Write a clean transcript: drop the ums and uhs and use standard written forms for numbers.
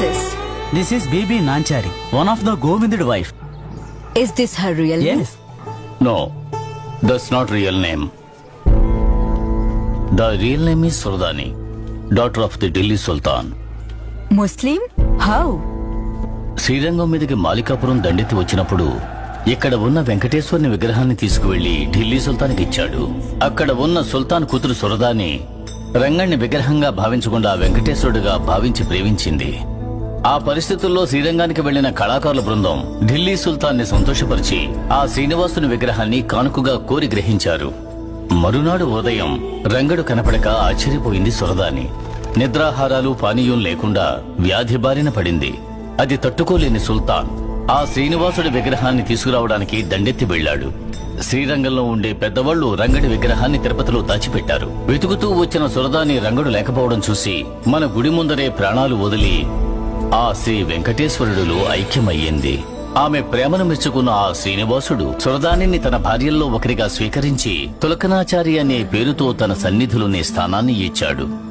this? This is BB Nanchari, one of the Govind's wife. Is this her real name? Yes. No, that's not real name. The real name is Surdani, daughter of the Delhi Sultan. Muslim? How? Srirangam మీదకి మాలికాపురం దండెత్తి వచ్చినప్పుడు ఇక్కడ ఉన్న వెంకటేశ్వరుని విగ్రహాన్ని తీసుకువెళ్లి ఢిల్లీ సుల్తాన్కి ఇచ్చాడు. అక్కడ ఉన్న సుల్తాన్ కూతురు సురదాని రంగణ్ణి విగ్రహంగా భావించకుండా వెంకటేశ్వరుడిగా భావించి ప్రేమించింది. ఆ పరిస్థితుల్లో శ్రీరంగానికి వెళ్లిన కళాకారుల బృందం ఢిల్లీ సుల్తాన్ని సంతోషపరిచి ఆ శ్రీనివాసుని విగ్రహాన్ని కానుకగా కోరి గ్రహించారు. మరునాడు ఉదయం రంగడు కనపడక ఆశ్చర్యపోయింది సురదాని. నిద్రాహారాలు పానీయం లేకుండా వ్యాధి బారిన పడింది. అది తట్టుకోలేని సుల్తాన్ ఆ శ్రీనివాసుడి విగ్రహాన్ని తీసుకురావడానికి దండెత్తి వెళ్లాడు. శ్రీరంగంలో ఉండే పెద్దవాళ్లు రంగడి విగ్రహాన్ని తిరుపతిలో దాచిపెట్టారు. వెతుకుతూ వచ్చిన సురదాని రంగడు లేకపోవడం చూసి మన గుడి ముందరే ప్రాణాలు వదిలి ఆ శ్రీ వెంకటేశ్వరుడిలో ఐక్యమయ్యింది. ఆమె ప్రేమను మెచ్చుకున్న ఆ శ్రీనివాసుడు సురదానిని తన భార్యల్లో ఒకరిగా స్వీకరించి తులకనాచారి అనే పేరుతో తన సన్నిధిలోని స్థానాన్ని ఇచ్చాడు.